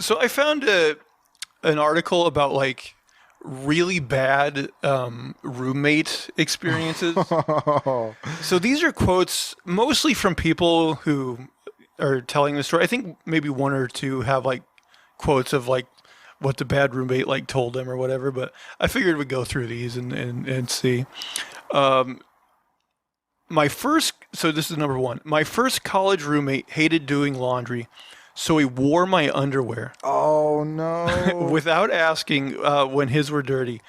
So I found an article about like really bad roommate experiences. So these are quotes mostly from people who are telling the story. I think maybe one or two have like quotes of like what the bad roommate like told them or whatever. But I figured we'd go through these and see. So this is number one. My first college roommate hated doing laundry, so he wore my underwear Oh no. without asking when his were dirty.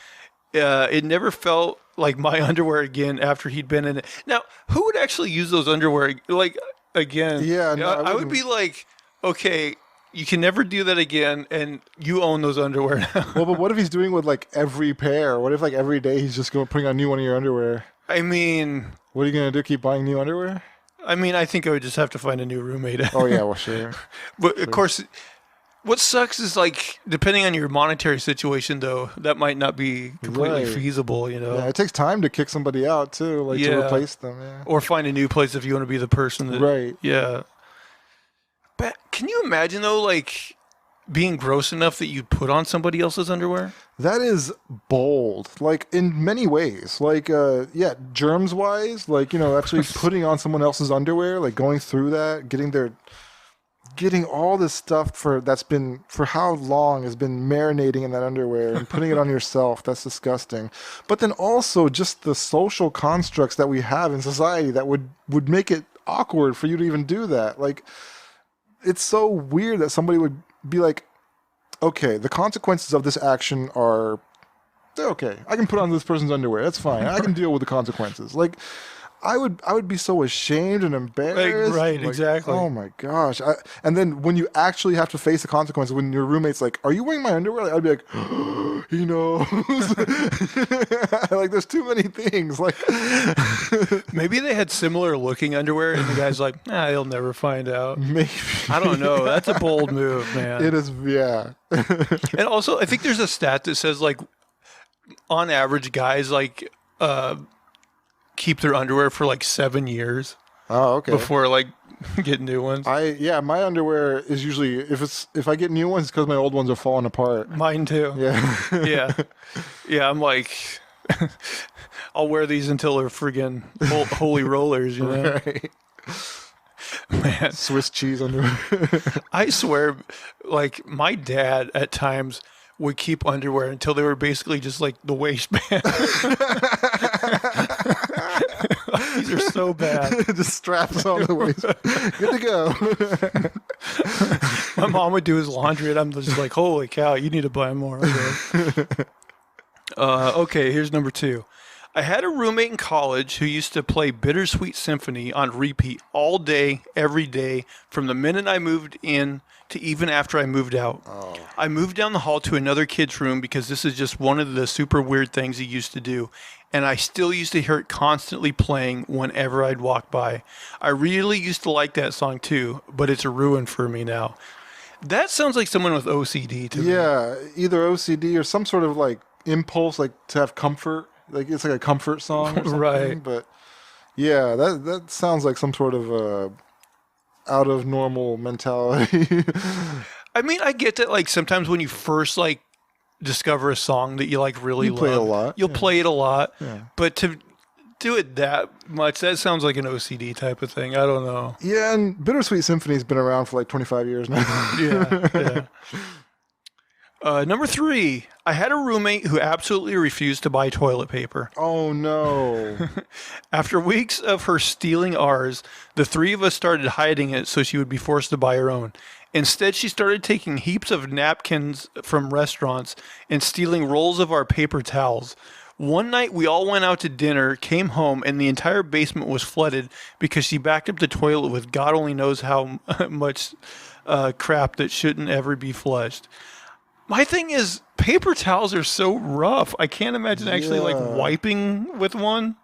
It never felt like my underwear again after he'd been in it. Now, who would actually use those underwear like again? Yeah, no, I I would be like, okay, you can never do that again, and you own those underwear now. Well, but what if he's doing with like every pair? What if like every day he's just going putting on new one of your underwear? I mean, What are you gonna do? Keep buying new underwear? I think I would just have to find a new roommate. Oh yeah, well sure. But of course, what sucks is like depending on your monetary situation, though, that might not be completely Right. feasible. You know, Yeah, it takes time to kick somebody out too, like to Yeah. replace them. Yeah. or find a new place if you want to be the person that. Right. Yeah. But can you imagine though, like being gross enough that you'd put on somebody else's underwear? That is bold, like in many ways. Like, yeah, germs wise, like, actually putting on someone else's underwear, like going through that, getting all this stuff that's been, for how long has been marinating in that underwear and putting it on yourself. That's disgusting. But then also just the social constructs that we have in society that would make it awkward for you to even do that. Like, it's so weird that somebody would be like, okay, the consequences of this action they're okay. I can put on this person's underwear. That's fine. I can deal with the consequences. Like, I would be so ashamed and embarrassed. Right, Like, exactly. Oh my gosh. And then when you actually have to face the consequences, when your roommate's like, "Are you wearing my underwear?" I'd be like, he knows. Like, there's too many things. Like, Maybe they had similar looking underwear, and the guy's like, he'll never find out. maybe I don't know. That's a bold move, man. it is. Yeah. And also, I think there's a stat that says like, on average, guys like keep their underwear for like 7 years Oh, okay. before like get new ones. My underwear is usually, if I get new ones, it's because my old ones are falling apart. Mine too. Yeah. Yeah. I'm like, I'll wear these until they're friggin' holy rollers, you know? Right. Man, Swiss cheese underwear. I swear, like my dad at times would keep underwear until they were basically just like the waistband. These are so bad. Just straps on the waist. Good to go. My mom would do his laundry, and I'm just like, "Holy cow! You need to buy more." Okay, here's number 2. I had a roommate in college who used to play Bittersweet Symphony on repeat all day, every day, from the minute I moved in to even after I moved out. Oh. I moved down the hall to another kid's room because this is just one of the super weird things he used to do, and I still used to hear it constantly playing whenever I'd walk by. I really used to like that song too, but it's a ruin for me now. That sounds like someone with OCD to me. Yeah, either OCD or some sort of like impulse, like to have comfort. Like it's like a comfort song or something. Right. But yeah, that sounds like some sort of out of normal mentality. I mean, I get that, like, sometimes when you first, like, discover a song that you, like, really You play it love, a lot, you'll yeah. play it a lot. Yeah. But to do it that much, that sounds like an OCD type of thing. I don't know. Yeah, and Bittersweet Symphony's been around for like 25 years now. Yeah. Number 3, I had a roommate who absolutely refused to buy toilet paper. Oh no. After weeks of her stealing ours, the 3 of us started hiding it so she would be forced to buy her own. Instead, she started taking heaps of napkins from restaurants and stealing rolls of our paper towels. One night, we all went out to dinner, came home, and the entire basement was flooded because she backed up the toilet with God only knows how much crap that shouldn't ever be flushed. My thing is, paper towels are so rough. I can't imagine actually like Yeah. wiping with one.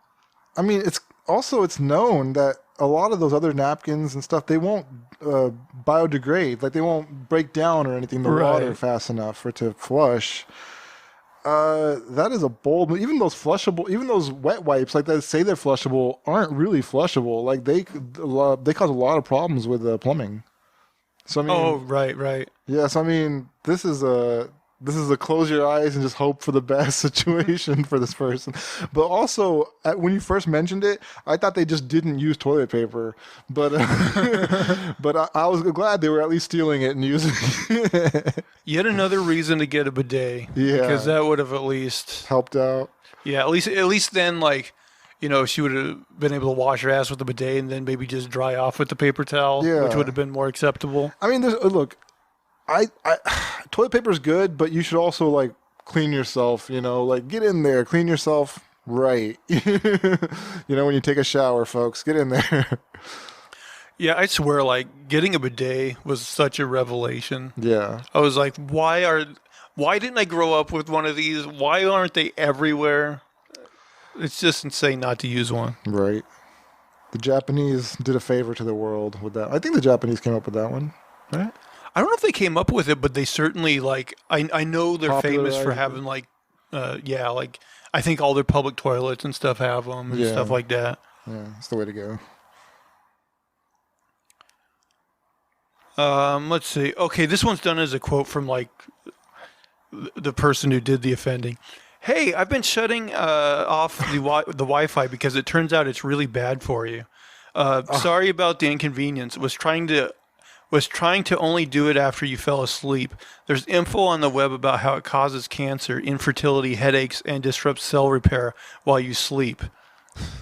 I mean, it's known that a lot of those other napkins and stuff, they won't biodegrade. Like they won't break down or anything in the Right. water fast enough for it to flush. That is a bold move. Even those wet wipes, like they say they're flushable, aren't really flushable. Like they cause a lot of problems with plumbing. So I mean, Oh, right. yes, I mean, this is a close your eyes and just hope for the best situation for this person. But also, when you first mentioned it, I thought they just didn't use toilet paper. But but I was glad they were at least stealing it and using it. Yet another reason to get a bidet. Yeah. Because that would have at least, Helped out. yeah, at least then, like, she would have been able to wash her ass with the bidet and then maybe just dry off with the paper towel, Yeah. which would have been more acceptable. I mean, look, I toilet paper is good, but you should also like clean yourself. Like get in there, clean yourself right. When you take a shower, folks, get in there. Yeah, I swear, like, getting a bidet was such a revelation. Yeah. I was like, why didn't I grow up with one of these? Why aren't they everywhere? It's just insane not to use one. Right. The Japanese did a favor to the world with that. I think the Japanese came up with that one, right? I don't know if they came up with it, but they certainly, like, I know they're famous for Popularized having, like, like, I think all their public toilets and stuff have them and Yeah. stuff like that. Yeah, that's the way to go. Let's see. Okay, this one's done as a quote from, like, the person who did the offending. Hey, I've been shutting off the Wi-Fi because it turns out it's really bad for you. Sorry about the inconvenience. Was trying to only do it after you fell asleep. There's info on the web about how it causes cancer, infertility, headaches, and disrupts cell repair while you sleep.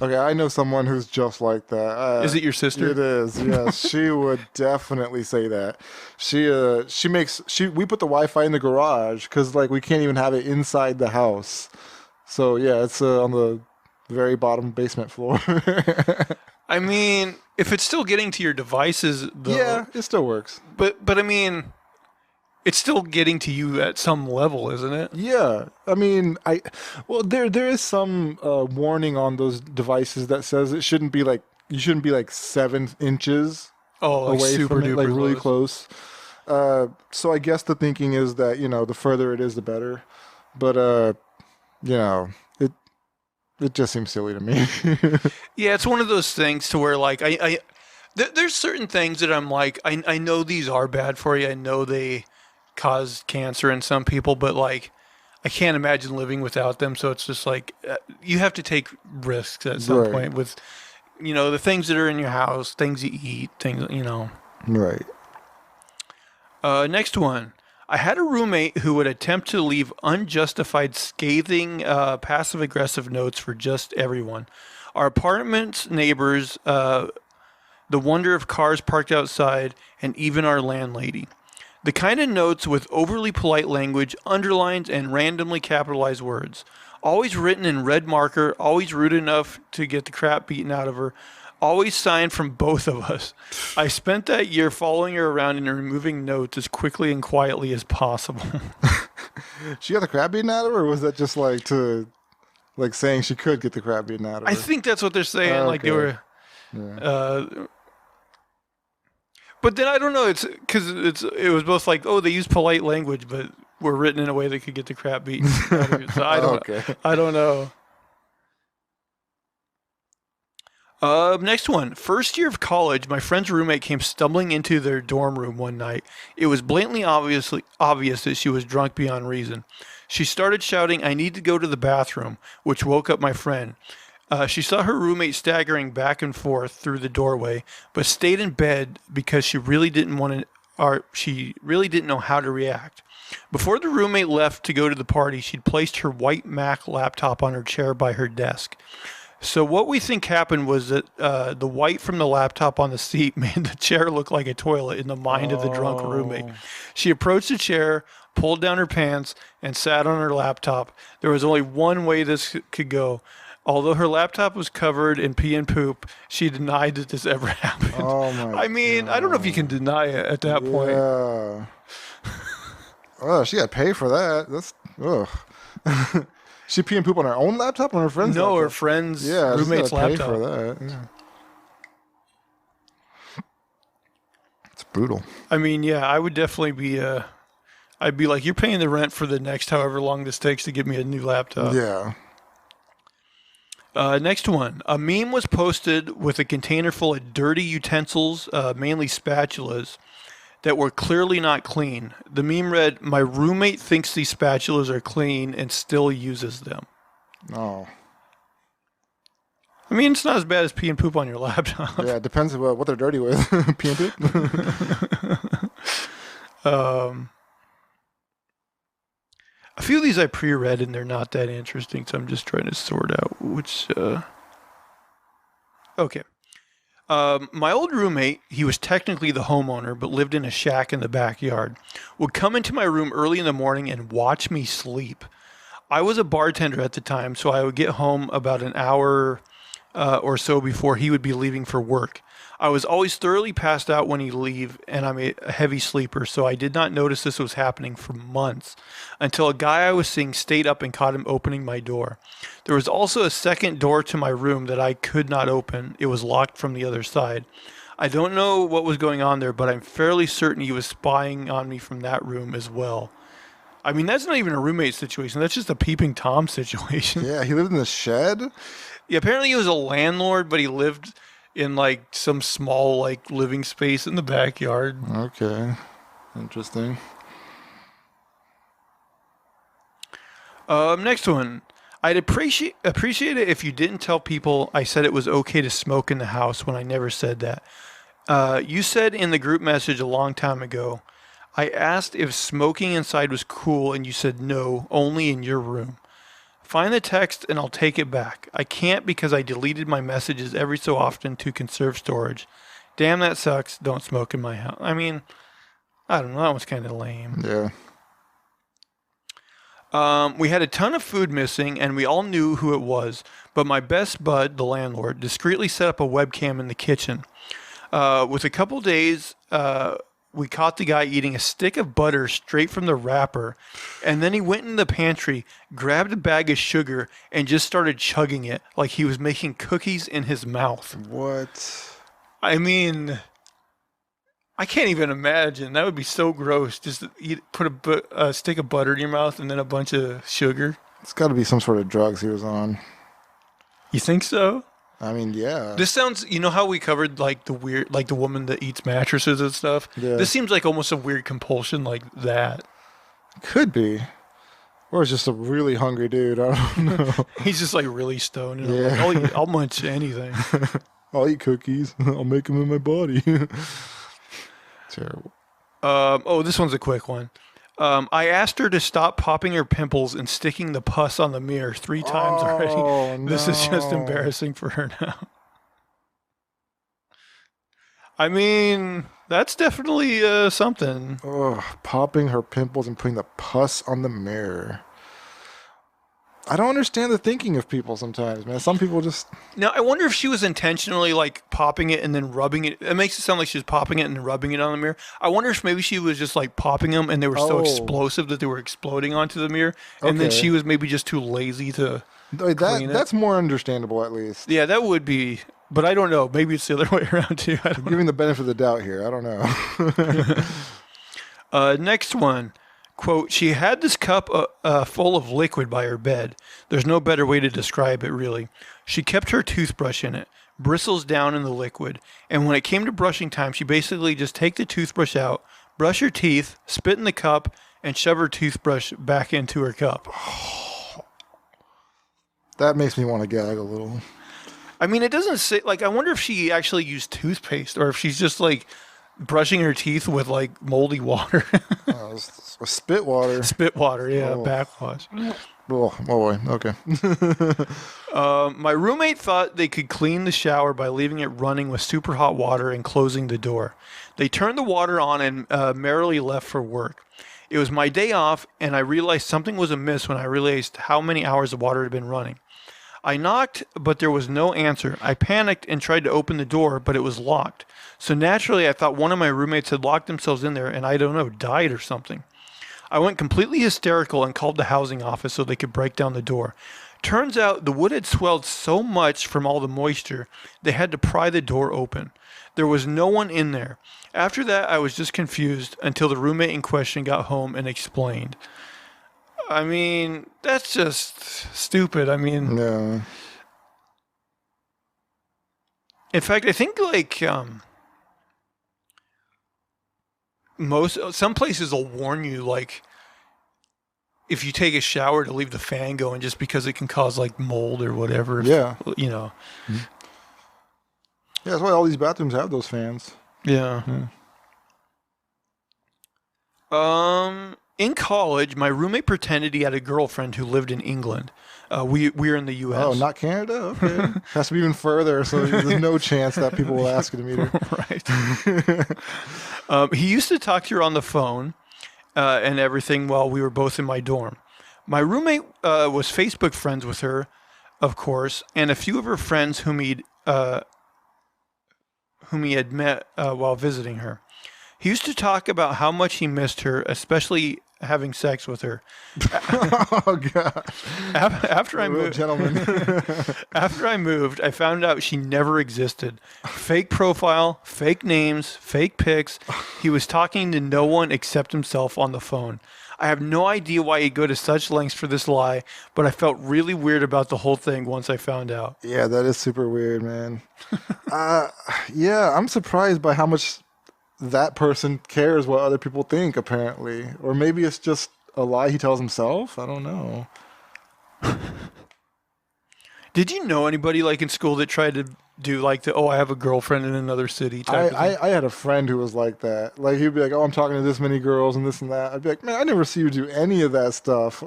Okay, I know someone who's just like that. Is it your sister? It is. Yes, she would definitely say that. We put the Wi-Fi in the garage because like we can't even have it inside the house. So yeah, it's on the very bottom basement floor. I mean, if it's still getting to your devices, though, Yeah, it still works. but I mean, it's still getting to you at some level, isn't it? Yeah, I mean, there is some warning on those devices that says you shouldn't be like 7 inches Oh, like away super from it, duper like really close. So I guess the thinking is that the further it is, the better. But it just seems silly to me. Yeah, it's one of those things to where like there's certain things that I'm like I know these are bad for you. I know they cause cancer in some people, but like I can't imagine living without them. So it's just like you have to take risks at some Right. point with the things that are in your house, things you eat, things. Right. Next one. I had a roommate who would attempt to leave unjustified, scathing, passive-aggressive notes for just everyone. Our apartment's neighbors, the wonder of cars parked outside, and even our landlady. The kind of notes with overly polite language, underlines, and randomly capitalized words. Always written in red marker, always rude enough to get the crap beaten out of her. Always signed from both of us. I spent that year following her around and removing notes as quickly and quietly as possible. She got the crap beaten out of her, or was that just like saying she could get the crap beaten out of her? I think that's what they're saying. Like they Okay. were. Yeah. But then I don't know. It's because it was both like, oh, they use polite language, but were written in a way that could get the crap beaten out of it. So I don't. Okay. I don't know. Next one. First year of college, my friend's roommate came stumbling into their dorm room one night. It was blatantly obvious that she was drunk beyond reason. She started shouting, "I need to go to the bathroom," which woke up my friend. She saw her roommate staggering back and forth through the doorway, but stayed in bed because she really didn't know how to react. Before the roommate left to go to the party, she'd placed her white Mac laptop on her chair by her desk. So what we think happened was that the white from the laptop on the seat made the chair look like a toilet in the mind of the drunk roommate. She approached the chair, pulled down her pants, and sat on her laptop. There was only one way this could go. Although her laptop was covered in pee and poop, she denied that this ever happened. Oh my! I mean, I don't know if you can deny it at that point. Yeah. Oh, she got to pay for that. That's ugh. She pee and poop on her own laptop or on her friend's No, laptop? her friend's Yeah, roommate's she's gotta laptop. pay for that. Yeah. It's brutal. I mean, yeah, I would definitely be. I'd be like, you're paying the rent for the next however long this takes to give me a new laptop. Yeah. Next one. A meme was posted with a container full of dirty utensils, mainly spatulas. that were clearly not clean. The meme read, "My roommate thinks these spatulas are clean and still uses them." Oh. I mean, it's not as bad as pee and poop on your laptop. Yeah, it depends on what they're dirty with. Pee and poop? A few of these I pre-read and they're not that interesting, so I'm just trying to sort out which. Okay. My old roommate, he was technically the homeowner, but lived in a shack in the backyard, would come into my room early in the morning and watch me sleep. I was a bartender at the time, so I would get home about an hour or so before he would be leaving for work. I was always thoroughly passed out when he'd leave, and I'm a heavy sleeper, so I did not notice this was happening for months until a guy I was seeing stayed up and caught him opening my door. There was also a second door to my room that I could not open. It was locked from the other side. I don't know what was going on there, but I'm fairly certain he was spying on me from that room as well. I mean, that's not even a roommate situation. That's just a peeping Tom situation. Yeah, he lived in the shed? Yeah, apparently he was a landlord, but he lived in like some small like living space in the backyard. Okay. Interesting. Next one. I'd appreciate it if you didn't tell people I said it was okay to smoke in the house when I never said that. You said in the group message a long time ago, I asked if smoking inside was cool and you said no, only in your room. Find the text and I'll take it back. I can't because I deleted my messages every so often to conserve storage. Damn, that sucks. Don't smoke in my house. I mean, I don't know. That was kind of lame. Yeah. We had a ton of food missing and we all knew who it was, but my best bud, the landlord, discreetly set up a webcam in the kitchen. With a couple days, we caught the guy eating a stick of butter straight from the wrapper, and then he went in the pantry, grabbed a bag of sugar, and just started chugging it like he was making cookies in his mouth. What? I mean, I can't even imagine. That would be so gross. Just to put a stick of butter in your mouth and then a bunch of sugar. It's got to be some sort of drugs he was on. You think so? I mean, yeah. This sounds, you know how we covered like the weird, like the woman that eats mattresses and stuff? Yeah. This seems like almost a weird compulsion like that. Could be. Or it's just a really hungry dude. I don't know. He's just like really stoned. And Yeah. like, I'll munch anything. I'll eat cookies. I'll make them in my body. Terrible. Oh, this one's a quick one. I asked her to stop popping her pimples and sticking the pus on the mirror 3 times already. Oh, This is just no. embarrassing for her now. I mean, that's definitely something. Ugh, popping her pimples and putting the pus on the mirror. I don't understand the thinking of people sometimes, man. Some people just... Now, I wonder if she was intentionally like popping it and then rubbing it. It makes it sound like she was popping it and then rubbing it on the mirror. I wonder if maybe she was just like popping them and they were so Oh. explosive that they were exploding onto the mirror. And then Okay. she was maybe just too lazy to clean it. That's more understandable, at least. Yeah, that would be. But I don't know. Maybe it's the other way around too. I don't know. Giving the benefit of the doubt here. I don't know. Next one. Quote, she had this cup full of liquid by her bed. There's no better way to describe it, really. She kept her toothbrush in it, bristles down in the liquid. And when it came to brushing time, she basically just take the toothbrush out, brush her teeth, spit in the cup, and shove her toothbrush back into her cup. That makes me want to gag a little. I mean, it doesn't say, like, I wonder if she actually used toothpaste or if she's just, like, brushing her teeth with, like, moldy water. Spit water. Spit water, yeah, Oh. backwash. Oh boy. Okay. My roommate thought they could clean the shower by leaving it running with super hot water and closing the door. They turned the water on and merrily left for work. It was my day off, and I realized something was amiss when I realized how many hours the water had been running. I knocked, but there was no answer. I panicked and tried to open the door, but it was locked. So naturally, I thought one of my roommates had locked themselves in there and, I don't know, died or something. I went completely hysterical and called the housing office so they could break down the door. Turns out the wood had swelled so much from all the moisture, they had to pry the door open. There was no one in there. After that, I was just confused until the roommate in question got home and explained. I mean, that's just stupid. I mean, No. in fact, I think like some places will warn you, like, if you take a shower, to leave the fan going, just because it can cause like mold or whatever. Yeah. You know. Yeah, that's why all these bathrooms have those fans. Yeah. In college, my roommate pretended he had a girlfriend who lived in England. We're in the U.S. Oh, not Canada? Okay. Has to be even further, so there's no chance that people will ask you to meet her. Right. He used to talk to her on the phone and everything while we were both in my dorm. My roommate was Facebook friends with her, of course, and a few of her friends whom he had met while visiting her. He used to talk about how much he missed her, especially having sex with her. Oh gosh! After I Real moved, gentleman. after I moved, I found out she never existed. Fake profile, fake names, fake pics. He was talking to no one except himself on the phone. I have no idea why he'd go to such lengths for this lie, but I felt really weird about the whole thing once I found out. Yeah, that is super weird, man. Yeah, I'm surprised by how much that person cares what other people think, apparently. Or maybe it's just a lie he tells himself. I don't know. Did you know anybody like in school that tried to do like the, I have a girlfriend in another city type of thing? I had a friend who was like that. Like, he'd be like, oh, I'm talking to this many girls and this and that. I'd be like, man, I never see you do any of that stuff.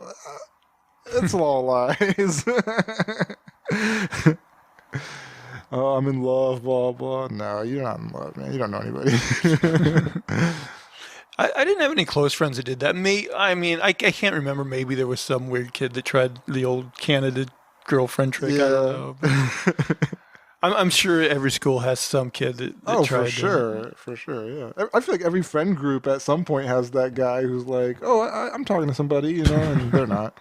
It's all lies. Oh, I'm in love, blah, blah. No, you're not in love, man. You don't know anybody. I didn't have any close friends that did that. I can't remember. Maybe there was some weird kid that tried the old Canada girlfriend trick. Yeah. I don't know. I'm sure every school has some kid that tried for that. sure. For sure, yeah. I feel like every friend group at some point has that guy who's like, oh, I'm talking to somebody, and they're not.